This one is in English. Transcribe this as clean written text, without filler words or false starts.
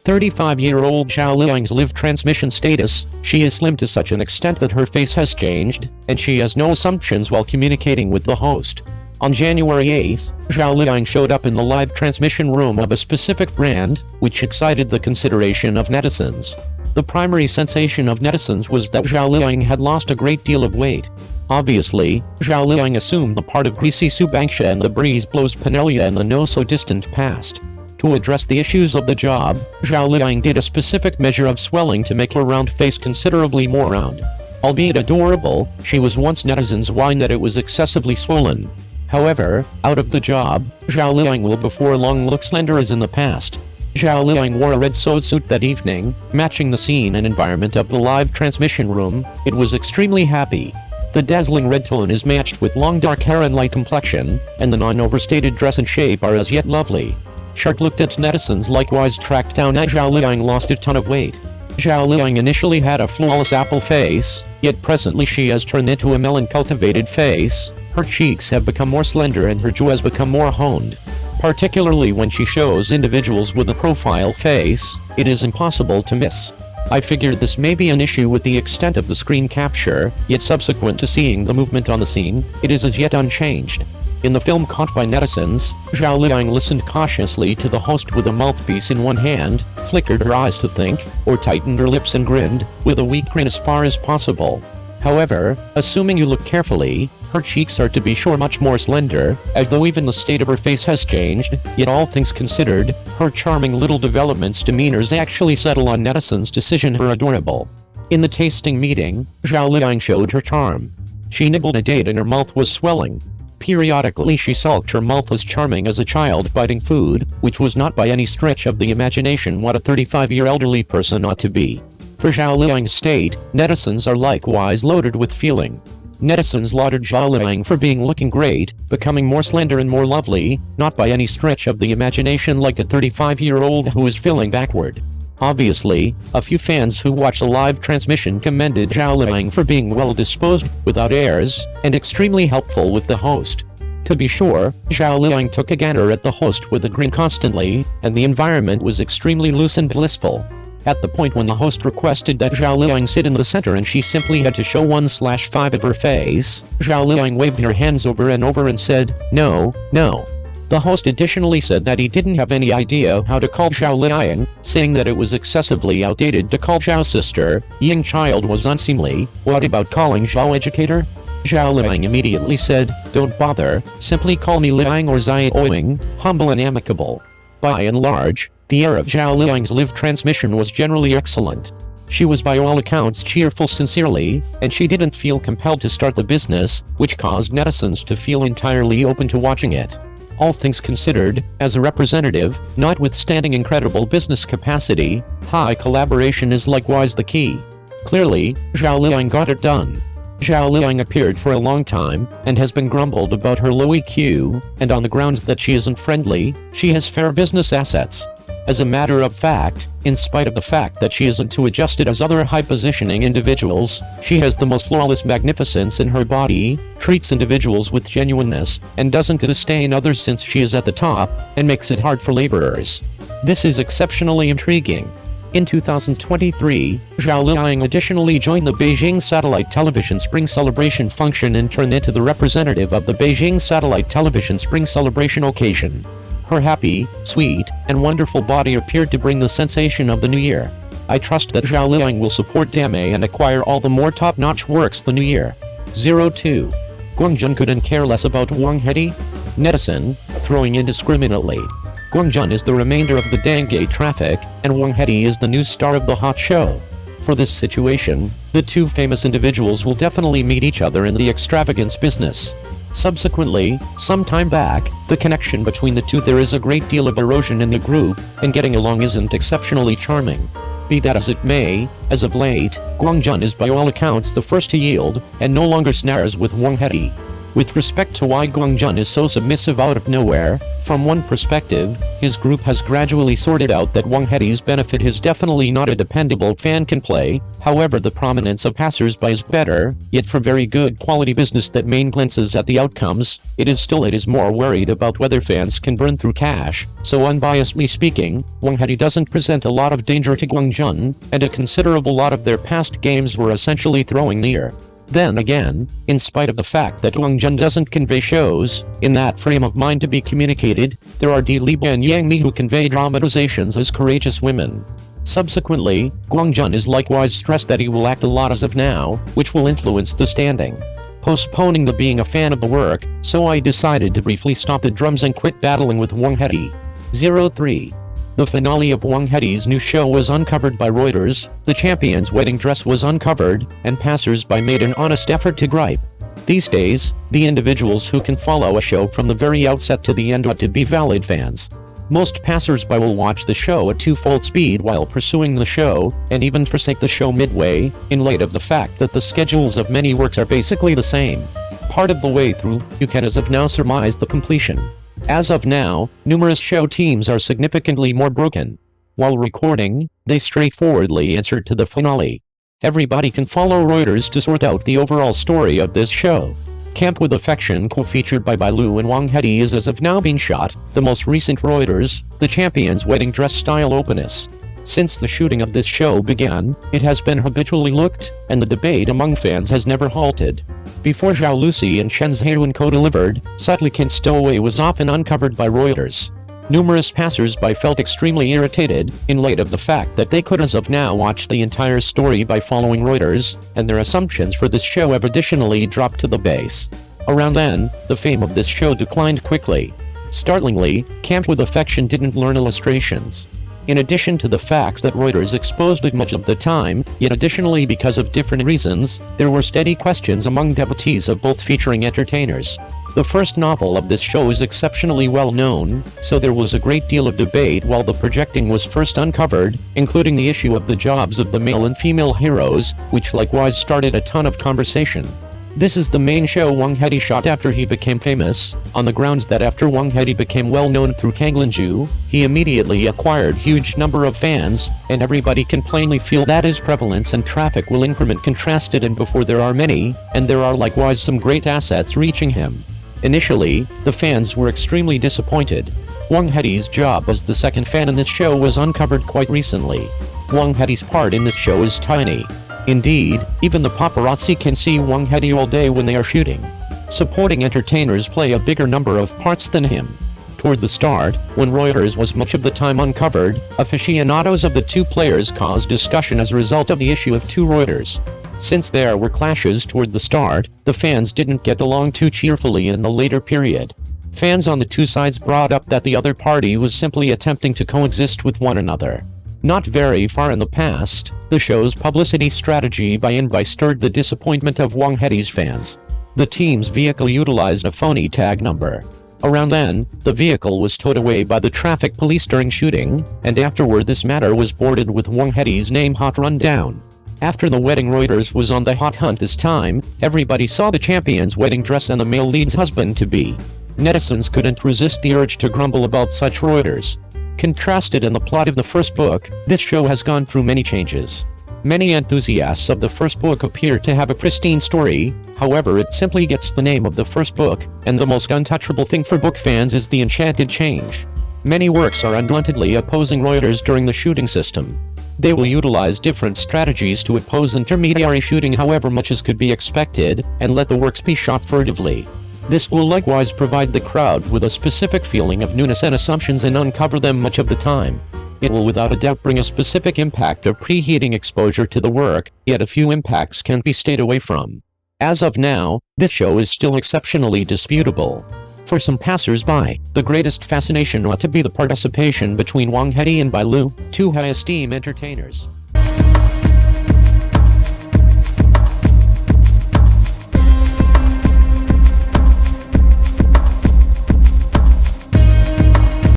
35-year-old Zhao Liying's live transmission status: she is slim to such an extent that her face has changed, and she has no assumptions while communicating with the host. On January 8th, Zhao Liying showed up in the live transmission room of a specific brand, which excited the consideration of netizens. The primary sensation of netizens was that Zhao Liying had lost a great deal of weight. Obviously, Zhao Liying assumed the part of greasy Subangsha and the breeze blows Penelia in the no-so-distant past. To address the issues of the job, Zhao Liying did a specific measure of swelling to make her round face considerably more round. Albeit adorable, she was once netizens' whine that it was excessively swollen. However, out of the job, Zhao Liying will before long look slender as in the past. Zhao Liying wore a red suit that evening, matching the scene and environment of the live transmission room. It was extremely happy. The dazzling red tone is matched with long dark hair and light complexion, and the non-overstated dress and shape are as yet lovely. Shark-looked at netizens likewise tracked down as Zhao Liying lost a ton of weight. Zhao Liying initially had a flawless apple face, yet presently she has turned into a melon-cultivated face. Her cheeks have become more slender and her jaw has become more honed. Particularly when she shows individuals with a profile face, it is impossible to miss. I figured this may be an issue with the extent of the screen capture, yet subsequent to seeing the movement on the scene, it is as yet unchanged. In the film caught by netizens, Zhao Liying listened cautiously to the host with a mouthpiece in one hand, flickered her eyes to think, or tightened her lips and grinned, with a weak grin as far as possible. However, assuming you look carefully, her cheeks are to be sure much more slender, as though even the state of her face has changed, yet all things considered, her charming little developments demeanors actually settle on netizens' decision her adorable. In the tasting meeting, Zhao Liying showed her charm. She nibbled a date and her mouth was swelling. Periodically she sulked, her mouth was charming as a child biting food, which was not by any stretch of the imagination what a 35-year elderly person ought to be. For Zhao Liying's state, netizens are likewise loaded with feeling. Netizens lauded Zhao Liying for looking great, becoming more slender and more lovely, not by any stretch of the imagination like a 35-year-old who is feeling backward. Obviously, a few fans who watched the live transmission commended Zhao Liying for being well-disposed, without airs, and extremely helpful with the host. To be sure, Zhao Liying took a gander at the host with a grin constantly, and the environment was extremely loose and blissful. At the point when the host requested that Zhao Liying sit in the center and she simply had to show 1/5 of her face, Zhao Liying waved her hands over and over and said, "No, no." The host additionally said that he didn't have any idea how to call Zhao Liying, saying that it was excessively outdated to call Zhao sister, Ying child was unseemly. What about calling Zhao educator? Zhao Liying immediately said, "Don't bother, simply call me Liying or Zai Oing, humble and amicable." By and large, the air of Zhao Liying's live transmission was generally excellent. She was by all accounts cheerful sincerely, and she didn't feel compelled to start the business, which caused netizens to feel entirely open to watching it. All things considered, as a representative, notwithstanding incredible business capacity, high collaboration is likewise the key. Clearly, Zhao Liying got it done. Zhao Liying appeared for a long time, and has been grumbled about her low EQ, and on the grounds that she isn't friendly, she has fair business assets. As a matter of fact, in spite of the fact that she isn't too adjusted as other high-positioning individuals, she has the most flawless magnificence in her body, treats individuals with genuineness, and doesn't disdain others since she is at the top, and makes it hard for laborers. This is exceptionally intriguing. In 2023, Zhao Liying additionally joined the Beijing Satellite Television Spring Celebration function and turned into the representative of the Beijing Satellite Television Spring Celebration occasion. Her happy, sweet, and wonderful body appeared to bring the sensation of the new year. I trust that Zhao Liying will support Dame and acquire all the more top-notch works the new year. 02. Gong Jun couldn't care less about Wang Hedi? Netizen, throwing indiscriminately. Gong Jun is the remainder of the dengue traffic, and Wang Hedi is the new star of the hot show. For this situation, the two famous individuals will definitely meet each other in the extravagance business. Subsequently, some time back, the connection between the two, there is a great deal of erosion in the group, and getting along isn't exceptionally charming. Be that as it may, as of late, Gong Jun is by all accounts the first to yield, and no longer snares with Wang Hedi. With respect to why Gong Jun is so submissive out of nowhere, from one perspective, his group has gradually sorted out that Wang Headi's benefit is definitely not a dependable fan can play, however the prominence of passers-by is better, yet for very good quality business that main glances at the outcomes, it is more worried about whether fans can burn through cash, so unbiasedly speaking, Wang Headi doesn't present a lot of danger to Gong Jun, and a considerable lot of their past games were essentially throwing near. Then again, in spite of the fact that Gong Jun doesn't convey shows in that frame of mind to be communicated, there are Li and Yang Mi who convey dramatizations as courageous women. Subsequently, Gong Jun is likewise stressed that he will act a lot as of now, which will influence the standing. Postponing the being a fan of the work, so I decided to briefly stop the drums and quit battling with Wang Headi. 03. The finale of Wang Headi's new show was uncovered by Reuters, the champion's wedding dress was uncovered, and passers-by made an honest effort to gripe. These days, the individuals who can follow a show from the very outset to the end ought to be valid fans. Most passers-by will watch the show at twofold speed while pursuing the show, and even forsake the show midway, in light of the fact that the schedules of many works are basically the same. Part of the way through, you can as of now surmise the completion. As of now, numerous show teams are significantly more broken. While recording, they straightforwardly answer to the finale. Everybody can follow Reuters to sort out the overall story of this show. Camp with Affection, co-featured by Lu and Wang Headi, is as of now being shot, the most recent Reuters, the champion's wedding dress style openness. Since the shooting of this show began, it has been habitually looked, and the debate among fans has never halted. Before Zhao Liying and Chen Zhaoyun co-delivered, Supplicant Stowaway was often uncovered by Reuters. Numerous passers-by felt extremely irritated, in light of the fact that they could as of now watch the entire story by following Reuters, and their assumptions for this show have additionally dropped to the base. Around then, the fame of this show declined quickly. Startlingly, Camp with Affection didn't learn illustrations. In addition to the facts that Reuters exposed it much of the time, yet additionally because of different reasons, there were steady questions among devotees of both featuring entertainers. The first novel of this show is exceptionally well known, so there was a great deal of debate while the projecting was first uncovered, including the issue of the jobs of the male and female heroes, which likewise started a ton of conversation. This is the main show Wang Headi shot after he became famous, on the grounds that after Wang Headi became well known through Kanglinju, he immediately acquired huge number of fans, and everybody can plainly feel that his prevalence and traffic will increment contrasted and before there are many, and there are likewise some great assets reaching him. Initially, the fans were extremely disappointed. Wang Headi's job as the second fan in this show was uncovered quite recently. Wang Headi's part in this show is tiny. Indeed, even the paparazzi can see Wang Headi all day when they are shooting. Supporting entertainers play a bigger number of parts than him. Toward the start, when Reuters was much of the time uncovered, aficionados of the two players caused discussion as a result of the issue of two Reuters. Since there were clashes toward the start, the fans didn't get along too cheerfully in the later period. Fans on the two sides brought up that the other party was simply attempting to coexist with one another. Not very far in the past, the show's publicity strategy by and by stirred the disappointment of Wang Headi's fans. The team's vehicle utilized a phony tag number. Around then, the vehicle was towed away by the traffic police during shooting, and afterward this matter was boarded with Wang Headi's name hot run down. After the wedding, Reuters was on the hot hunt this time. Everybody saw the champion's wedding dress and the male lead's husband-to-be. Netizens couldn't resist the urge to grumble about such Reuters. Contrasted in the plot of the first book, this show has gone through many changes. Many enthusiasts of the first book appear to have a pristine story, however it simply gets the name of the first book, and the most untouchable thing for book fans is the enchanted change. Many works are unbluntedly opposing Reuters during the shooting system. They will utilize different strategies to oppose intermediary shooting however much as could be expected, and let the works be shot furtively. This will likewise provide the crowd with a specific feeling of newness and assumptions and uncover them much of the time. It will without a doubt bring a specific impact of preheating exposure to the work, yet a few impacts can be stayed away from. As of now, this show is still exceptionally disputable. For some passers-by, the greatest fascination ought to be the participation between Wang Headi and Lu, two high-esteem entertainers.